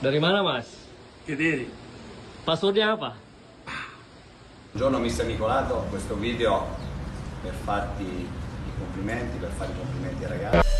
Dari mana, Mas? Kediri. Passwordnya apa? Buongiorno mister Nicolato, questo video per farti i complimenti, per fare i complimenti ai ragazzi.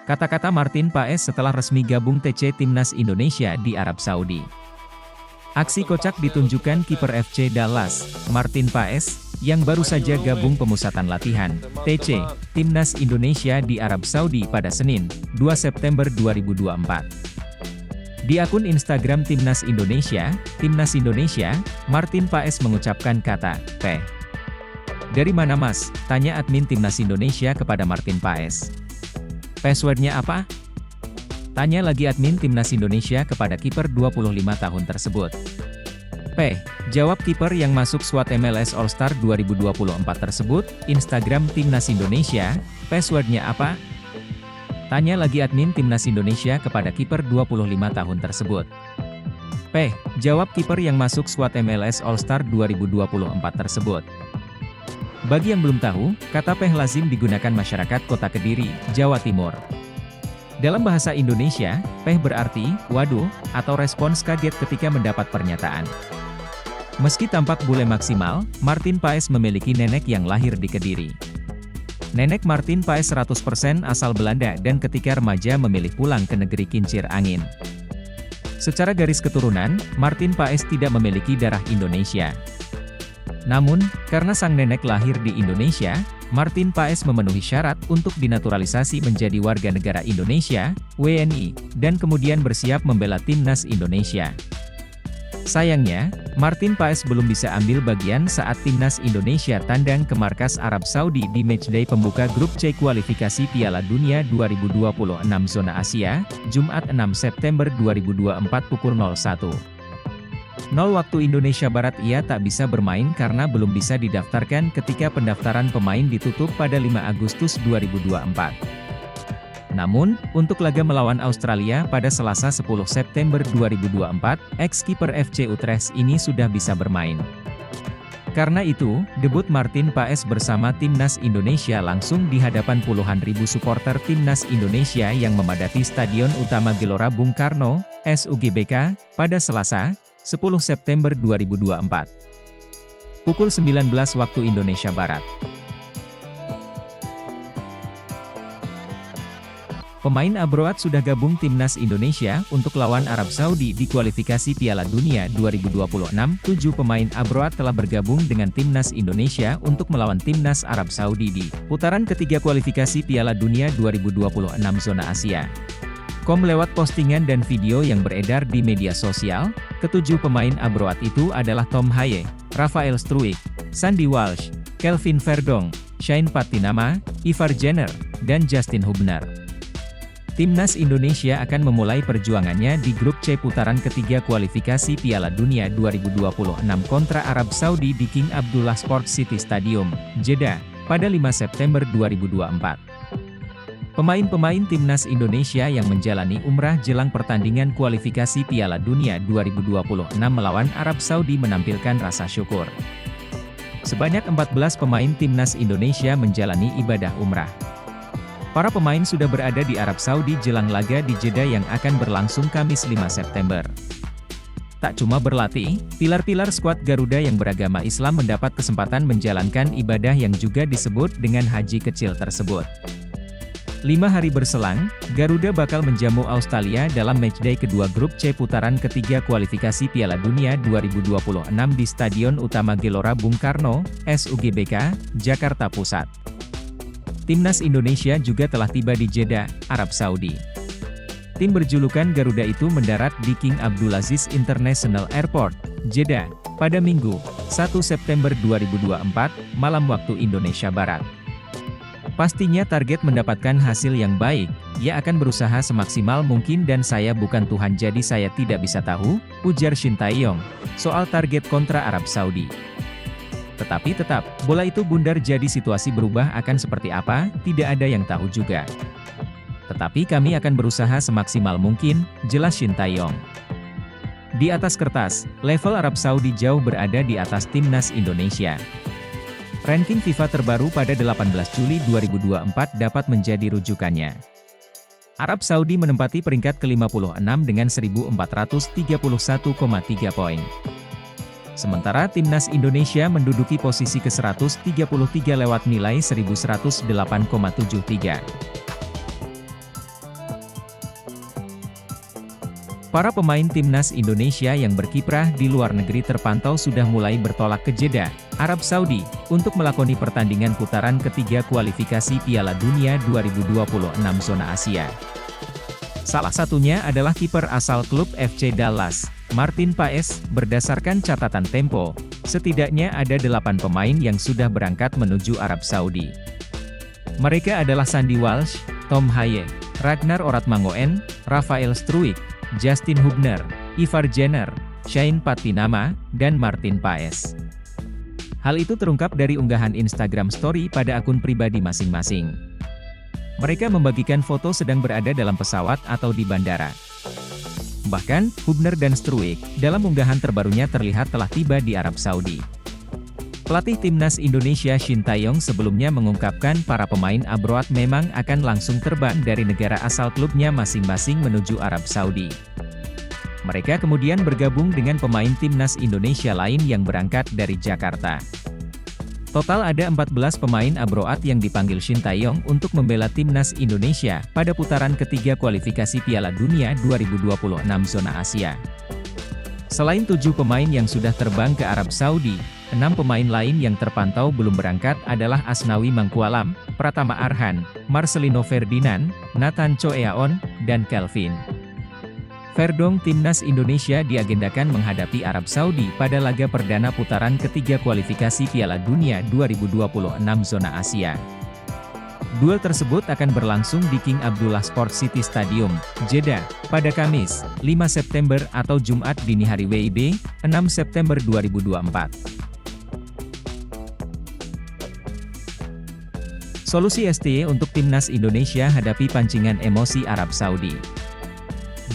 Kata-kata Martin Paes setelah resmi gabung TC Timnas Indonesia di Arab Saudi. Aksi kocak ditunjukkan kiper FC Dallas, Martin Paes, yang baru saja gabung pemusatan latihan TC Timnas Indonesia di Arab Saudi pada Senin, 2 September 2024. Di akun Instagram Timnas Indonesia, Martin Paes mengucapkan kata, "P. Dari mana Mas?" tanya admin Timnas Indonesia kepada Martin Paes. "Passwordnya apa?" tanya lagi admin Timnas Indonesia kepada kiper 25 tahun tersebut. "P," jawab kiper yang masuk squad MLS All-Star 2024 tersebut. Instagram Timnas Indonesia, "Passwordnya apa?" tanya lagi admin Timnas Indonesia kepada kiper 25 tahun tersebut. "P," jawab kiper yang masuk squad MLS All-Star 2024 tersebut. Bagi yang belum tahu, kata P lazim digunakan masyarakat Kota Kediri, Jawa Timur. Dalam bahasa Indonesia, P berarti, waduh, atau respons kaget ketika mendapat pernyataan. Meski tampak bule maksimal, Martin Paes memiliki nenek yang lahir di Kediri. Nenek Martin Paes 100% asal Belanda dan ketika remaja memilih pulang ke negeri kincir angin. Secara garis keturunan, Martin Paes tidak memiliki darah Indonesia. Namun, karena sang nenek lahir di Indonesia, Martin Paes memenuhi syarat untuk dinaturalisasi menjadi warga negara Indonesia, WNI, dan kemudian bersiap membela Timnas Indonesia. Sayangnya, Martin Paes belum bisa ambil bagian saat Timnas Indonesia tandang ke markas Arab Saudi di matchday pembuka grup C kualifikasi Piala Dunia 2026 zona Asia, Jumat 6 September 2024 pukul 01.00 waktu Indonesia Barat. Ia tak bisa bermain karena belum bisa didaftarkan ketika pendaftaran pemain ditutup pada 5 Agustus 2024. Namun, untuk laga melawan Australia pada Selasa 10 September 2024, ex-kiper FC Utrecht ini sudah bisa bermain. Karena itu, debut Martin Paes bersama Timnas Indonesia langsung di hadapan puluhan ribu supporter Timnas Indonesia yang memadati Stadion Utama Gelora Bung Karno, SUGBK, pada Selasa, 10 September 2024. Pukul 19 waktu Indonesia Barat. Pemain Abroad sudah gabung Timnas Indonesia untuk lawan Arab Saudi di kualifikasi Piala Dunia 2026. 7 pemain Abroad telah bergabung dengan Timnas Indonesia untuk melawan Timnas Arab Saudi di putaran ketiga kualifikasi Piala Dunia 2026 zona Asia. Lewat postingan dan video yang beredar di media sosial, ketujuh pemain Abroad itu adalah Tom Haye, Rafael Struijk, Sandy Walsh, Kelvin Verdong, Shane Patinama, Ivar Jenner, dan Justin Hubner. Timnas Indonesia akan memulai perjuangannya di grup C putaran ketiga kualifikasi Piala Dunia 2026 kontra Arab Saudi di King Abdullah Sports City Stadium, Jeddah, pada 5 September 2024. Pemain-pemain Timnas Indonesia yang menjalani umrah jelang pertandingan kualifikasi Piala Dunia 2026 melawan Arab Saudi menampilkan rasa syukur. Sebanyak 14 pemain Timnas Indonesia menjalani ibadah umrah. Para pemain sudah berada di Arab Saudi jelang laga di Jeddah yang akan berlangsung Kamis 5 September. Tak cuma berlatih, pilar-pilar skuad Garuda yang beragama Islam mendapat kesempatan menjalankan ibadah yang juga disebut dengan haji kecil tersebut. 5 hari berselang, Garuda bakal menjamu Australia dalam matchday kedua grup C putaran ketiga kualifikasi Piala Dunia 2026 di Stadion Utama Gelora Bung Karno, SUGBK, Jakarta Pusat. Timnas Indonesia juga telah tiba di Jeddah, Arab Saudi. Tim berjulukan Garuda itu mendarat di King Abdulaziz International Airport, Jeddah, pada Minggu, 1 September 2024, malam waktu Indonesia Barat. Pastinya target mendapatkan hasil yang baik, ia akan berusaha semaksimal mungkin dan saya bukan Tuhan jadi saya tidak bisa tahu, ujar Shin Tae-yong, soal target kontra Arab Saudi. Tetapi tetap, bola itu bundar jadi situasi berubah akan seperti apa, tidak ada yang tahu juga. Tetapi kami akan berusaha semaksimal mungkin, jelas Shin Tae-yong. Di atas kertas, level Arab Saudi jauh berada di atas timnas Indonesia. Ranking FIFA terbaru pada 18 Juli 2024 dapat menjadi rujukannya. Arab Saudi menempati peringkat ke-56 dengan 1.431,3 poin. Sementara timnas Indonesia menduduki posisi ke-133 lewat nilai 1.108,73. Para pemain timnas Indonesia yang berkiprah di luar negeri terpantau sudah mulai bertolak ke Jeddah, Arab Saudi, untuk melakoni pertandingan putaran ketiga kualifikasi Piala Dunia 2026 zona Asia. Salah satunya adalah kiper asal klub FC Dallas, Martin Paes. Berdasarkan catatan Tempo, setidaknya ada 8 pemain yang sudah berangkat menuju Arab Saudi. Mereka adalah Sandy Walsh, Tom Haye, Ragnar Oratmangoen, Rafael Struijk, Justin Hubner, Ivar Jenner, Shane Patinama, dan Martin Paes. Hal itu terungkap dari unggahan Instagram Story pada akun pribadi masing-masing. Mereka membagikan foto sedang berada dalam pesawat atau di bandara. Bahkan, Hubner dan Struijk, dalam unggahan terbarunya terlihat telah tiba di Arab Saudi. Pelatih timnas Indonesia Shin Tae-yong sebelumnya mengungkapkan para pemain abroad memang akan langsung terbang dari negara asal klubnya masing-masing menuju Arab Saudi. Mereka kemudian bergabung dengan pemain timnas Indonesia lain yang berangkat dari Jakarta. Total ada 14 pemain abroad yang dipanggil Shin Tae-yong untuk membela timnas Indonesia pada putaran ketiga kualifikasi Piala Dunia 2026 zona Asia. Selain 7 pemain yang sudah terbang ke Arab Saudi, 6 pemain lain yang terpantau belum berangkat adalah Asnawi Mangkualam, Pratama Arhan, Marcelino Ferdinand, Nathan Choeaon, dan Kelvin Verdong. Timnas Indonesia diagendakan menghadapi Arab Saudi pada laga perdana putaran ketiga kualifikasi Piala Dunia 2026 zona Asia. Duel tersebut akan berlangsung di King Abdullah Sport City Stadium, Jeddah, pada Kamis, 5 September atau Jumat dini hari WIB, 6 September 2024. Solusi STY untuk timnas Indonesia hadapi pancingan emosi Arab Saudi.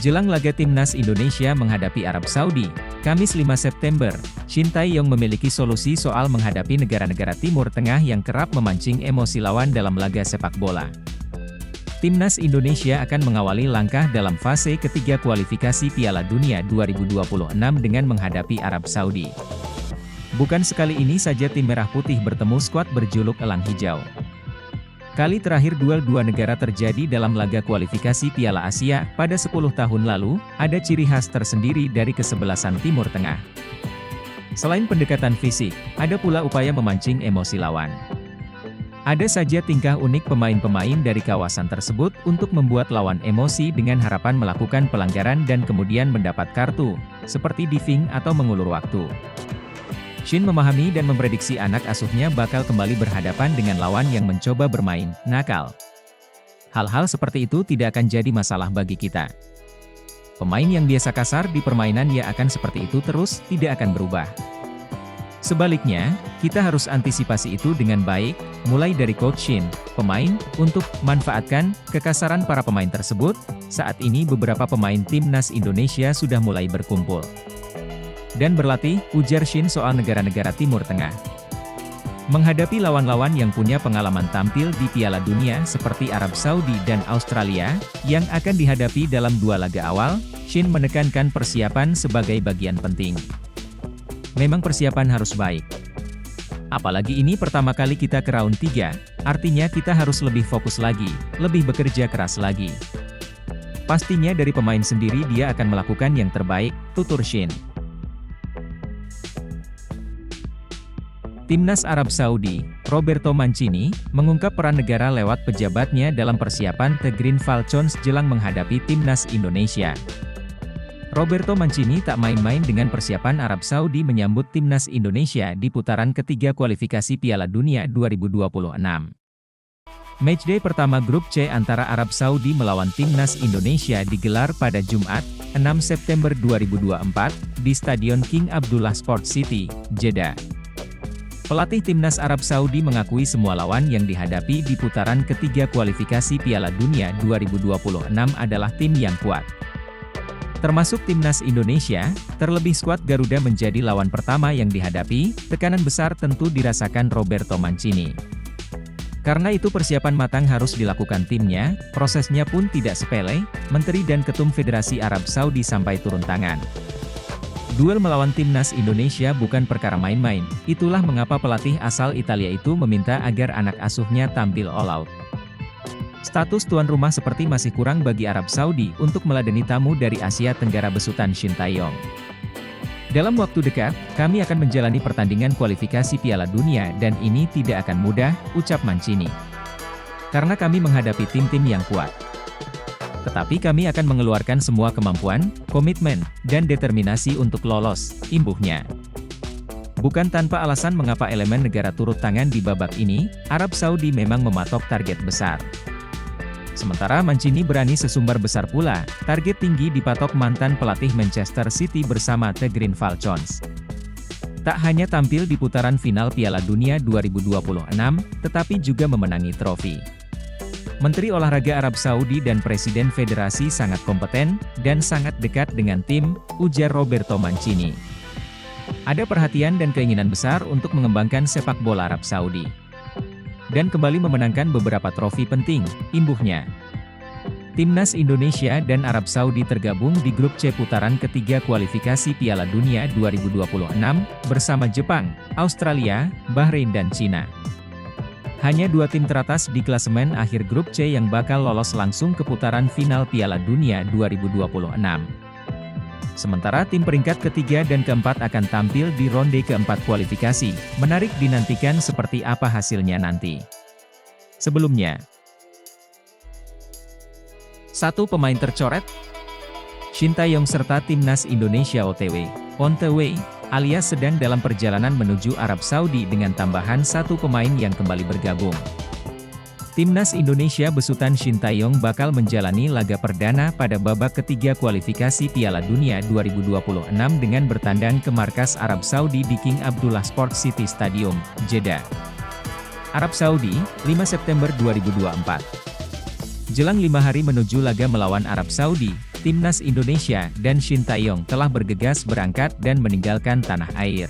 Jelang laga timnas Indonesia menghadapi Arab Saudi, Kamis 5 September, Shin Tae-yong memiliki solusi soal menghadapi negara-negara Timur Tengah yang kerap memancing emosi lawan dalam laga sepak bola. Timnas Indonesia akan mengawali langkah dalam fase ketiga kualifikasi Piala Dunia 2026 dengan menghadapi Arab Saudi. Bukan sekali ini saja tim Merah Putih bertemu skuad berjuluk Elang Hijau. Kali terakhir duel dua negara terjadi dalam laga kualifikasi Piala Asia pada 10 tahun lalu, ada ciri khas tersendiri dari kesebelasan Timur Tengah. Selain pendekatan fisik, ada pula upaya memancing emosi lawan. Ada saja tingkah unik pemain-pemain dari kawasan tersebut untuk membuat lawan emosi dengan harapan melakukan pelanggaran dan kemudian mendapat kartu, seperti diving atau mengulur waktu. Shin memahami dan memprediksi anak asuhnya bakal kembali berhadapan dengan lawan yang mencoba bermain nakal. Hal-hal seperti itu tidak akan jadi masalah bagi kita. Pemain yang biasa kasar di permainan ya akan seperti itu terus, tidak akan berubah. Sebaliknya, kita harus antisipasi itu dengan baik, mulai dari Coach Shin, pemain, untuk manfaatkan kekasaran para pemain tersebut. Saat ini beberapa pemain timnas Indonesia sudah mulai berkumpul dan berlatih, ujar Shin soal negara-negara Timur Tengah. Menghadapi lawan-lawan yang punya pengalaman tampil di Piala Dunia seperti Arab Saudi dan Australia, yang akan dihadapi dalam dua laga awal, Shin menekankan persiapan sebagai bagian penting. Memang persiapan harus baik. Apalagi ini pertama kali kita ke round 3, artinya kita harus lebih fokus lagi, lebih bekerja keras lagi. Pastinya dari pemain sendiri dia akan melakukan yang terbaik, tutur Shin. Timnas Arab Saudi, Roberto Mancini, mengungkap peran negara lewat pejabatnya dalam persiapan The Green Falcons jelang menghadapi Timnas Indonesia. Roberto Mancini tak main-main dengan persiapan Arab Saudi menyambut Timnas Indonesia di putaran ketiga kualifikasi Piala Dunia 2026. Matchday pertama Grup C antara Arab Saudi melawan Timnas Indonesia digelar pada Jumat, 6 September 2024, di Stadion King Abdullah Sports City, Jeddah. Pelatih Timnas Arab Saudi mengakui semua lawan yang dihadapi di putaran ketiga kualifikasi Piala Dunia 2026 adalah tim yang kuat. Termasuk Timnas Indonesia, terlebih skuad Garuda menjadi lawan pertama yang dihadapi, tekanan besar tentu dirasakan Roberto Mancini. Karena itu persiapan matang harus dilakukan timnya, prosesnya pun tidak sepele, Menteri dan Ketum Federasi Arab Saudi sampai turun tangan. Duel melawan Timnas Indonesia bukan perkara main-main, itulah mengapa pelatih asal Italia itu meminta agar anak asuhnya tampil all out. Status tuan rumah seperti masih kurang bagi Arab Saudi untuk meladeni tamu dari Asia Tenggara besutan Shin Tae-yong. Dalam waktu dekat, kami akan menjalani pertandingan kualifikasi Piala Dunia dan ini tidak akan mudah, ucap Mancini. Karena kami menghadapi tim-tim yang kuat. Tetapi kami akan mengeluarkan semua kemampuan, komitmen, dan determinasi untuk lolos, imbuhnya. Bukan tanpa alasan mengapa elemen negara turut tangan di babak ini, Arab Saudi memang mematok target besar. Sementara Mancini berani sesumbar besar pula, target tinggi dipatok mantan pelatih Manchester City bersama The Green Falcons. Tak hanya tampil di putaran final Piala Dunia 2026, tetapi juga memenangi trofi. Menteri Olahraga Arab Saudi dan Presiden Federasi sangat kompeten, dan sangat dekat dengan tim, ujar Roberto Mancini. Ada perhatian dan keinginan besar untuk mengembangkan sepak bola Arab Saudi. Dan kembali memenangkan beberapa trofi penting, imbuhnya. Timnas Indonesia dan Arab Saudi tergabung di Grup C putaran ketiga kualifikasi Piala Dunia 2026, bersama Jepang, Australia, Bahrain dan Cina. Hanya dua tim teratas di klasemen akhir Grup C yang bakal lolos langsung ke putaran final Piala Dunia 2026. Sementara tim peringkat ketiga dan keempat akan tampil di ronde keempat kualifikasi, menarik dinantikan seperti apa hasilnya nanti. Sebelumnya, satu pemain tercoret, Shin Tae-yong serta Timnas Indonesia OTW, on the way, alias sedang dalam perjalanan menuju Arab Saudi dengan tambahan satu pemain yang kembali bergabung. Timnas Indonesia besutan Shin Tae-yong bakal menjalani laga perdana pada babak ketiga kualifikasi Piala Dunia 2026 dengan bertandang ke markas Arab Saudi di King Abdullah Sports City Stadium, Jeddah. Arab Saudi, 5 September 2024. Jelang 5 hari menuju laga melawan Arab Saudi, Timnas Indonesia dan Shin Tae-yong telah bergegas berangkat dan meninggalkan tanah air.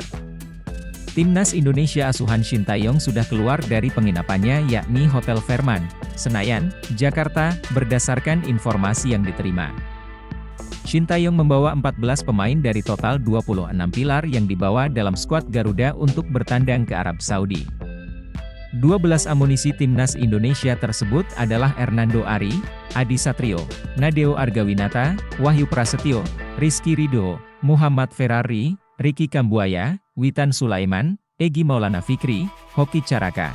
Timnas Indonesia asuhan Shin Tae-yong sudah keluar dari penginapannya yakni Hotel Fairmont, Senayan, Jakarta, berdasarkan informasi yang diterima. Shin Tae-yong membawa 14 pemain dari total 26 pilar yang dibawa dalam skuad Garuda untuk bertandang ke Arab Saudi. 12 amunisi Timnas Indonesia tersebut adalah Hernando Ari, Adi Satrio, Nadeo Argawinata, Wahyu Prasetyo, Rizky Ridho, Muhammad Ferrari, Ricky Kambuaya, Witan Sulaiman, Egy Maulana Fikri, Hoki Caraka,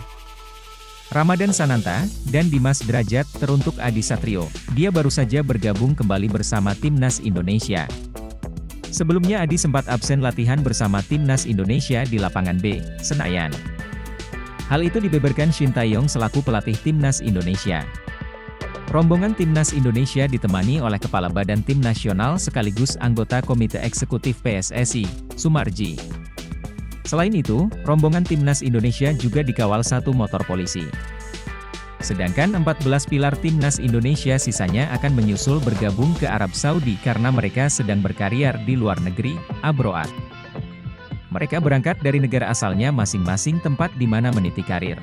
Ramadan Sananta, dan Dimas Derajat. Teruntuk Adi Satrio, dia baru saja bergabung kembali bersama Timnas Indonesia. Sebelumnya Adi sempat absen latihan bersama Timnas Indonesia di lapangan B, Senayan. Hal itu dibeberkan Shin Tae-yong selaku pelatih Timnas Indonesia. Rombongan Timnas Indonesia ditemani oleh Kepala Badan Tim Nasional sekaligus anggota Komite Eksekutif PSSI, Sumarji. Selain itu, rombongan Timnas Indonesia juga dikawal satu motor polisi. Sedangkan 14 pilar Timnas Indonesia sisanya akan menyusul bergabung ke Arab Saudi karena mereka sedang berkarier di luar negeri, abroad. Mereka berangkat dari negara asalnya masing-masing tempat di mana meniti karir.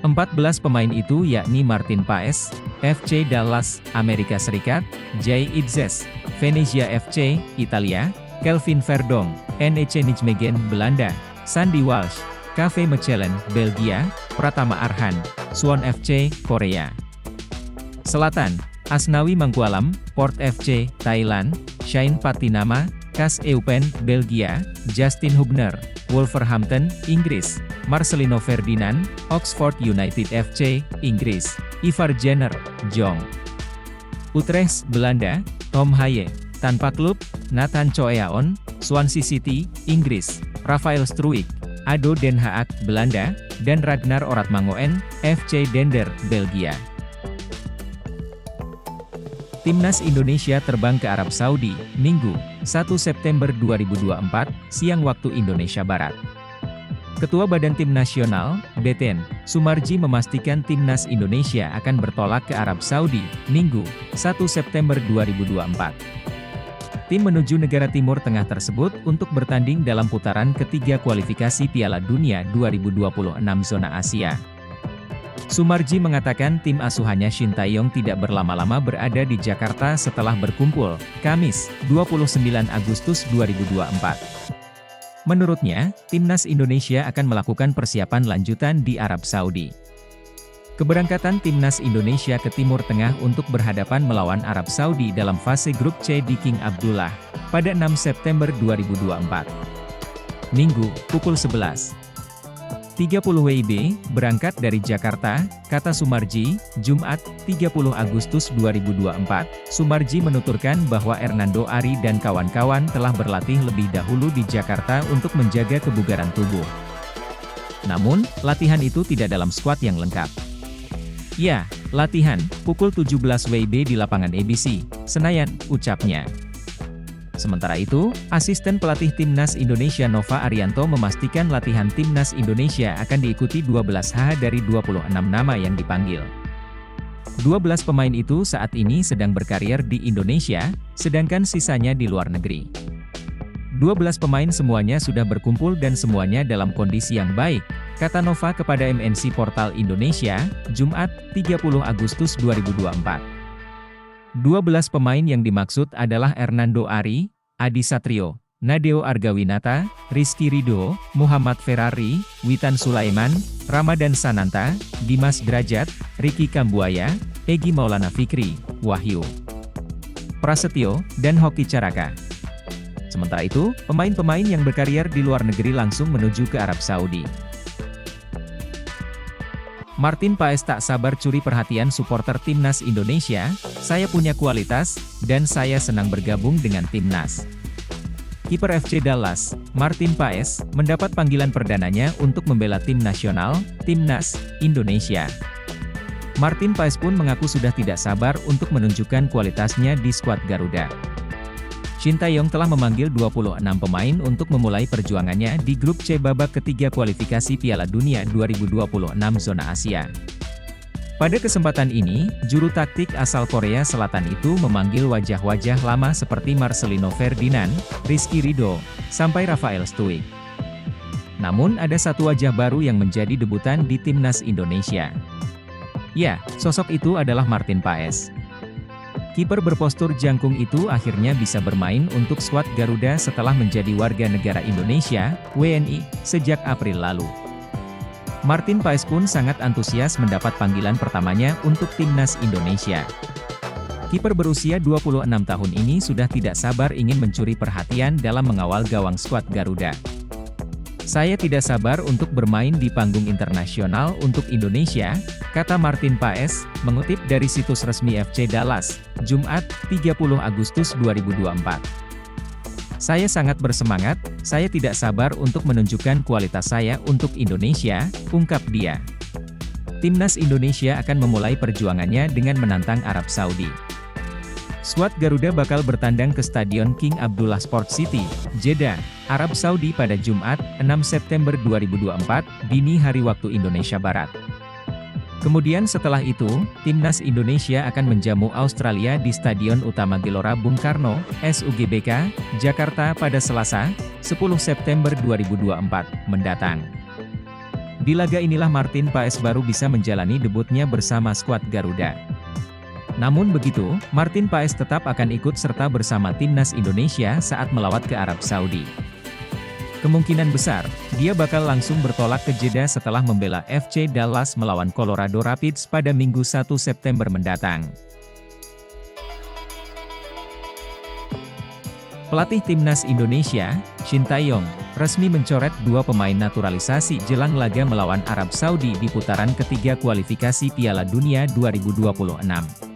14 pemain itu yakni Martin Paes, FC Dallas, Amerika Serikat, Jay Itzes, Venezia FC, Italia, Kelvin Verdonk, NEC Nijmegen, Belanda, Sandy Walsh, KV Mechelen, Belgia, Pratama Arhan, Suwon FC, Korea Selatan, Asnawi Mangkualam, Port FC, Thailand, Shane Patinama, KAS Eupen, Belgia, Justin Hubner, Wolverhampton, Inggris, Marcelino Ferdinand, Oxford United FC, Inggris, Ivar Jenner, Jong. Utrecht, Belanda, Tom Haye, tanpa klub, Nathan Coeaon, Swansea City, Inggris, Rafael Struijk, ADO Den Haag, Belanda, dan Ragnar Oratmangoen, FC Dender, Belgia. Timnas Indonesia terbang ke Arab Saudi, Minggu, 1 September 2024, siang waktu Indonesia Barat. Ketua Badan Tim Nasional, BTN, Sumarji memastikan Timnas Indonesia akan bertolak ke Arab Saudi, Minggu, 1 September 2024. Tim menuju negara Timur Tengah tersebut untuk bertanding dalam putaran ketiga kualifikasi Piala Dunia 2026 zona Asia. Sumarji mengatakan tim asuhannya Shin Tae-yong tidak berlama-lama berada di Jakarta setelah berkumpul, Kamis, 29 Agustus 2024. Menurutnya, Timnas Indonesia akan melakukan persiapan lanjutan di Arab Saudi. Keberangkatan Timnas Indonesia ke Timur Tengah untuk berhadapan melawan Arab Saudi dalam fase grup C di King Abdullah, pada 6 September 2024. Minggu, pukul 11. 30 WIB, berangkat dari Jakarta, kata Sumarji, Jumat, 30 Agustus 2024. Sumarji menuturkan bahwa Hernando Ari dan kawan-kawan telah berlatih lebih dahulu di Jakarta untuk menjaga kebugaran tubuh. Namun, latihan itu tidak dalam skuad yang lengkap. Ya, latihan, pukul 17 WIB di lapangan ABC, Senayan, ucapnya. Sementara itu, asisten pelatih Timnas Indonesia Nova Arianto memastikan latihan Timnas Indonesia akan diikuti 12 dari 26 nama yang dipanggil. 12 pemain itu saat ini sedang berkarier di Indonesia, sedangkan sisanya di luar negeri. 12 pemain semuanya sudah berkumpul dan semuanya dalam kondisi yang baik, kata Nova kepada MNC Portal Indonesia, Jumat, 30 Agustus 2024. 12 pemain yang dimaksud adalah Hernando Ari, Adi Satrio, Nadeo Argawinata, Rizky Ridho, Muhammad Ferrari, Witan Sulaiman, Ramadan Sananta, Dimas Derajat, Ricky Kambuaya, Egy Maulana Fikri, Wahyu Prasetyo, dan Hoki Caraka. Sementara itu, pemain-pemain yang berkarier di luar negeri langsung menuju ke Arab Saudi. Martin Paes tak sabar curi perhatian supporter Timnas Indonesia, saya punya kualitas, dan saya senang bergabung dengan Timnas. Kiper FC Dallas, Martin Paes, mendapat panggilan perdananya untuk membela tim nasional, Timnas Indonesia. Martin Paes pun mengaku sudah tidak sabar untuk menunjukkan kualitasnya di skuad Garuda. Shin Tae-yong telah memanggil 26 pemain untuk memulai perjuangannya di grup C babak ketiga kualifikasi Piala Dunia 2026 zona Asia. Pada kesempatan ini, juru taktik asal Korea Selatan itu memanggil wajah-wajah lama seperti Marcelino Ferdinand, Rizky Ridho, sampai Rafael Struijk. Namun ada satu wajah baru yang menjadi debutan di Timnas Indonesia. Ya, sosok itu adalah Martin Paes. Kiper berpostur jangkung itu akhirnya bisa bermain untuk skuad Garuda setelah menjadi warga negara Indonesia, WNI, sejak April lalu. Martin Paes pun sangat antusias mendapat panggilan pertamanya untuk Timnas Indonesia. Kiper berusia 26 tahun ini sudah tidak sabar ingin mencuri perhatian dalam mengawal gawang skuad Garuda. Saya tidak sabar untuk bermain di panggung internasional untuk Indonesia, kata Martin Paes, mengutip dari situs resmi FC Dallas, Jumat, 30 Agustus 2024. Saya sangat bersemangat, saya tidak sabar untuk menunjukkan kualitas saya untuk Indonesia, ungkap dia. Timnas Indonesia akan memulai perjuangannya dengan menantang Arab Saudi. Skuad Garuda bakal bertandang ke Stadion King Abdullah Sport City, Jeddah, Arab Saudi pada Jumat, 6 September 2024, dini hari waktu Indonesia Barat. Kemudian setelah itu, Timnas Indonesia akan menjamu Australia di Stadion Utama Gelora Bung Karno, SUGBK, Jakarta pada Selasa, 10 September 2024, mendatang. Di laga inilah Martin Paes baru bisa menjalani debutnya bersama skuad Garuda. Namun begitu, Martin Paes tetap akan ikut serta bersama Timnas Indonesia saat melawat ke Arab Saudi. Kemungkinan besar, dia bakal langsung bertolak ke Jeddah setelah membela FC Dallas melawan Colorado Rapids pada Minggu 1 September mendatang. Pelatih Timnas Indonesia, Shin Tae-yong, resmi mencoret 2 pemain naturalisasi jelang laga melawan Arab Saudi di putaran ketiga kualifikasi Piala Dunia 2026.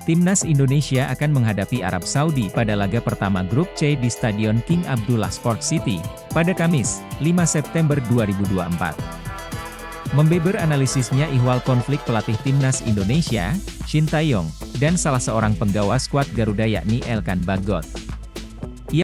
Timnas Indonesia akan menghadapi Arab Saudi pada laga pertama Grup C di Stadion King Abdullah Sport City, pada Kamis, 5 September 2024. Membeber analisisnya ihwal konflik pelatih Timnas Indonesia, Shin Tae-yong, dan salah seorang penggawa skuad Garuda yakni Elkan Bagot.